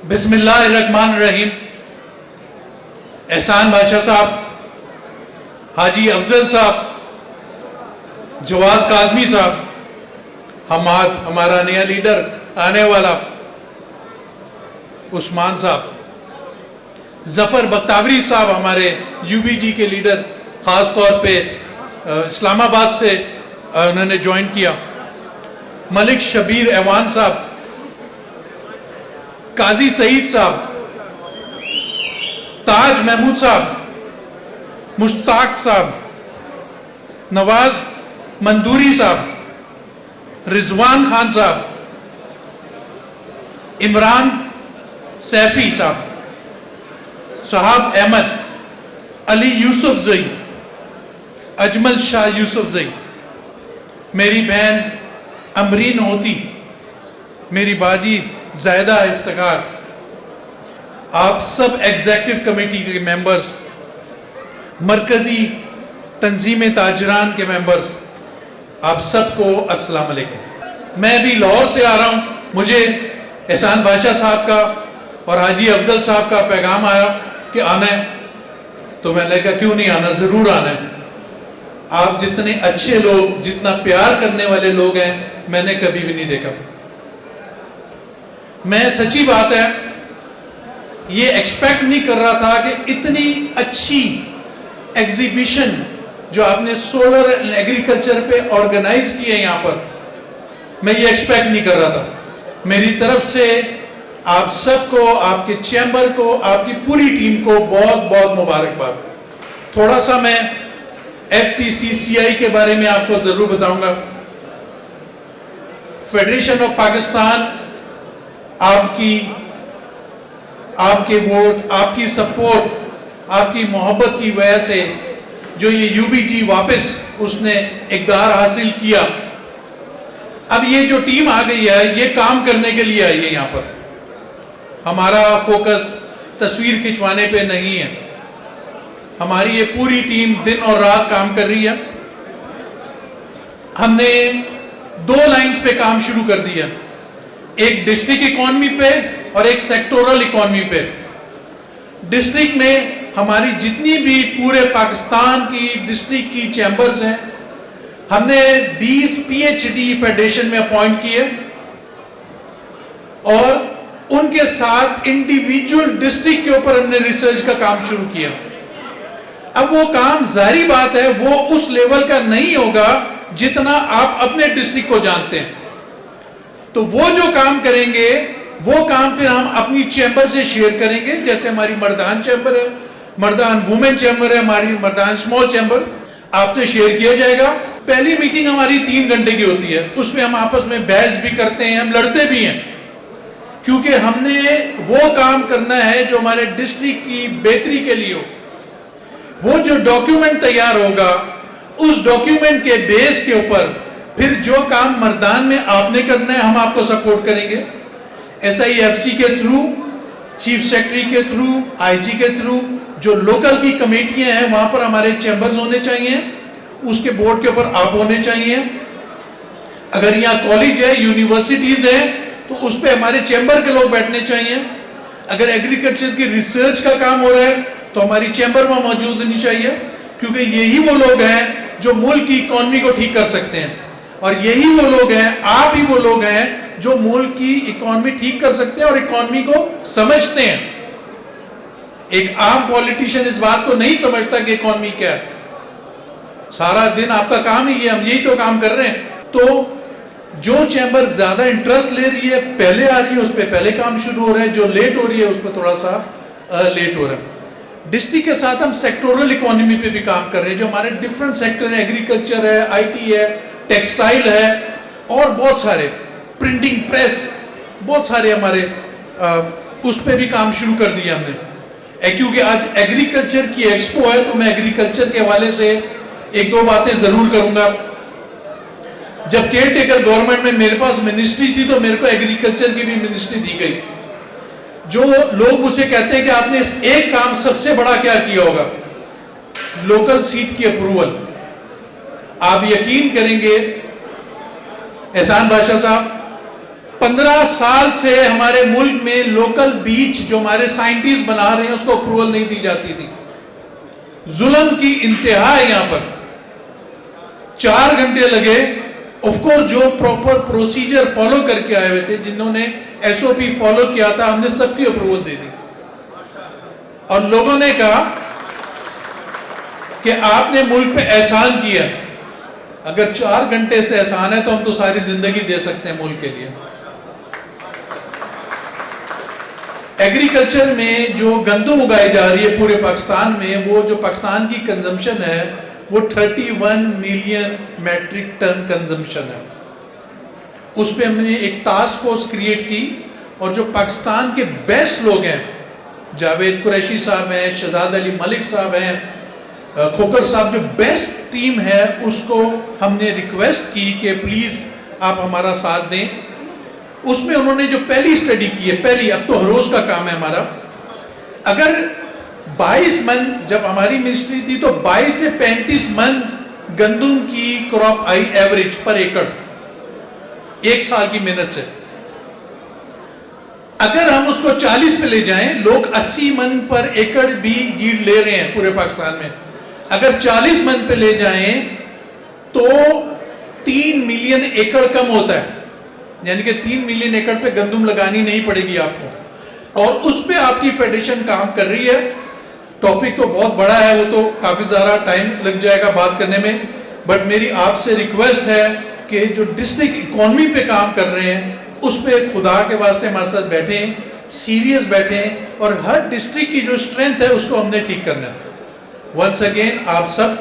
बिस्मिल्लाहिर्रहमानिर्रहीम। एहसान बादशाह साहब, हाजी अफजल साहब, जवाद काजमी साहब, हमाद हमारा नया लीडर आने वाला, उस्मान साहब, जफ़र बख्तावरी साहब हमारे यूबीजी के लीडर, ख़ास तौर पे इस्लामाबाद से उन्होंने ज्वाइन किया, मलिक शबीर ऐवान साहब, काजी सईद साहब, ताज महमूद साहब, मुश्ताक साहब, नवाज मंदूरी साहब, रिजवान खान साहब, इमरान सैफी साहब, शहाब अहमद, अली यूसुफ जई, अजमल शाह यूसुफ जई, मेरी बहन अमरीन होती, मेरी बाजी जायदा इफ्तिखार, आप सब एग्जीक्यूटिव कमेटी के मेंबर्स, मरकजी तंजीम ताजरान के मेंबर्स, आप सबको अस्सलाम वालेकुम। मैं अभी लाहौर से आ रहा हूँ। मुझे एहसान बादशाह साहब का और हाजी अफजल साहब का पैगाम आया कि आना है, तो मैंने कहा क्यों नहीं आना, ज़रूर आना है। आप जितने अच्छे लोग, जितना प्यार करने वाले लोग हैं, मैंने कभी भी नहीं देखा। मैं सच्ची बात है, ये एक्सपेक्ट नहीं कर रहा था कि इतनी अच्छी एग्जीबिशन जो आपने सोलर एंड एग्रीकल्चर पे ऑर्गेनाइज की है यहाँ पर, मैं ये एक्सपेक्ट नहीं कर रहा था। मेरी तरफ से आप सबको, आपके चैम्बर को, आपकी पूरी टीम को बहुत बहुत मुबारकबाद। थोड़ा सा मैं FPCCI के बारे में आपको ज़रूर बताऊंगा। फेडरेशन ऑफ पाकिस्तान आपके वोट, आपकी सपोर्ट, आपकी मोहब्बत की वजह से जो ये UBG वापस उसने इक़्तिदार हासिल किया। अब ये जो टीम आ गई है, ये काम करने के लिए आई है यहाँ पर। हमारा फोकस तस्वीर खिंचवाने पे नहीं है। हमारी ये पूरी टीम दिन और रात काम कर रही है। हमने 2 लाइंस पे काम शुरू कर दिया, एक डिस्ट्रिक्ट इकॉनमी पे और एक सेक्टोरल इकॉनमी पे। डिस्ट्रिक्ट में हमारी जितनी भी पूरे पाकिस्तान की डिस्ट्रिक्ट की चैम्बर्स हैं, हमने 20 PhD फेडरेशन में अपॉइंट किए और उनके साथ इंडिविजुअल डिस्ट्रिक्ट के ऊपर हमने रिसर्च का काम शुरू किया। अब वो काम, जाहिर बात है, वो उस लेवल का नहीं होगा जितना आप अपने डिस्ट्रिक्ट को जानते हैं। तो वो जो काम करेंगे, वो काम फिर हम अपनी चैम्बर से शेयर करेंगे। जैसे हमारी मर्दान चैम्बर है, मर्दान वुमेन चैम्बर है, हमारी मर्दान स्मॉल चैम्बर, आपसे शेयर किया जाएगा। पहली मीटिंग हमारी 3 घंटे की होती है। उसमें हम आपस में बहस भी करते हैं, हम लड़ते भी हैं, क्योंकि हमने वो काम करना है जो हमारे डिस्ट्रिक्ट की बेहतरी के लिए हो। वो जो डॉक्यूमेंट तैयार होगा, उस डॉक्यूमेंट के बेस के ऊपर फिर जो काम मर्दान में आपने करना है, हम आपको सपोर्ट करेंगे। SIFC के थ्रू, चीफ सेक्रेटरी के थ्रू, IG के थ्रू, जो लोकल की कमेटियां हैं वहां पर हमारे चैम्बर्स होने चाहिए, उसके बोर्ड के ऊपर आप होने चाहिए। अगर यहाँ कॉलेज है, यूनिवर्सिटीज है, तो उस पर हमारे चैम्बर के लोग बैठने चाहिए। अगर एग्रीकल्चर की रिसर्च का काम हो रहा है तो हमारी चैम्बर में मौजूद होनी चाहिए, क्योंकि यही वो लोग हैं जो मुल्क की इकॉनमी को ठीक कर सकते हैं, और यही वो लोग हैं, आप ही वो लोग हैं जो मुल्क की इकॉनमी ठीक कर सकते हैं और इकॉनमी को समझते हैं। एक आम पॉलिटिशियन इस बात को नहीं समझता कि इकॉनमी क्या है। सारा दिन आपका काम ही है, हम यही तो काम कर रहे हैं। तो जो चैम्बर ज्यादा इंटरेस्ट ले रही है, पहले आ रही है, उस पर पहले काम शुरू हो रहा है। जो लेट हो रही है, उस पर थोड़ा सा लेट हो रहा है। डिस्ट्रिक्ट के साथ हम सेक्टोरल इकोनॉमी पे भी काम कर रहे हैं। जो हमारे डिफरेंट सेक्टर है, एग्रीकल्चर है, IT है, टेक्सटाइल है, और बहुत सारे, प्रिंटिंग प्रेस, बहुत सारे हमारे उस पर भी काम शुरू कर दिया हमने। क्योंकि आज एग्रीकल्चर की एक्सपो है, तो मैं एग्रीकल्चर के हवाले से 1-2 बातें जरूर करूंगा। जब केयर टेकर गवर्नमेंट में मेरे पास मिनिस्ट्री थी, तो मेरे को एग्रीकल्चर की भी मिनिस्ट्री दी गई। जो लोग मुझसे कहते हैं कि आपने एक काम सबसे बड़ा क्या किया होगा, लोकल सीट की अप्रूवल। आप यकीन करेंगे एहसान बादशाह साहब, 15 साल से हमारे मुल्क में लोकल बीच जो हमारे साइंटिस्ट बना रहे हैं उसको अप्रूवल नहीं दी जाती थी। जुल्म की इंतहा है यहां पर। 4 घंटे लगे। ऑफ कोर्स जो प्रॉपर प्रोसीजर फॉलो करके आए हुए थे, जिन्होंने एसओपी फॉलो किया था, हमने सबकी अप्रूवल दे दी और लोगों ने कहा कि आपने मुल्क पे एहसान किया। अगर 4 घंटे से एहसान है तो हम तो सारी जिंदगी दे सकते हैं मुल्क के लिए। एग्रीकल्चर में जो गंदम उगाई जा रही है पूरे पाकिस्तान में, वो जो पाकिस्तान की कंजम्पशन है वो 31 मिलियन मैट्रिक टन कंजम्पशन है। उस पर हमने एक टास्क फोर्स क्रिएट की और जो पाकिस्तान के बेस्ट लोग हैं, जावेद कुरैशी साहब हैं, शहजाद अली मलिक साहब हैं, खोकर साहब, जो बेस्ट टीम है, उसको हमने रिक्वेस्ट की कि प्लीज़ आप हमारा साथ दें। उसमें उन्होंने जो पहली स्टडी की है, अब तो हर रोज का काम है हमारा, अगर 22 मन, जब हमारी मिनिस्ट्री थी तो 22 से 35 मन गंदम की क्रॉप आई एवरेज पर एकड़, 1 साल की मेहनत से। अगर हम उसको 40 पे ले जाएं, लोग 80 मन पर एकड़ भी यील्ड ले रहे हैं पूरे पाकिस्तान में। अगर 40 मन पे ले जाएं तो 3 मिलियन एकड़ कम होता है, यानी कि 3 मिलियन एकड़ पे गंदम लगानी नहीं पड़ेगी आपको। और उस पे आपकी फेडरेशन काम कर रही है। टॉपिक तो बहुत बड़ा है, वो तो काफ़ी ज़्यादा टाइम लग जाएगा बात करने में, बट मेरी आपसे रिक्वेस्ट है कि जो डिस्ट्रिक्ट इकोनॉमी पे काम कर रहे हैं उस पे खुदा के वास्ते हमारे साथ बैठें, सीरियस बैठें और हर डिस्ट्रिक्ट की जो स्ट्रेंथ है उसको हमने ठीक करना है। वंस अगेन आप सब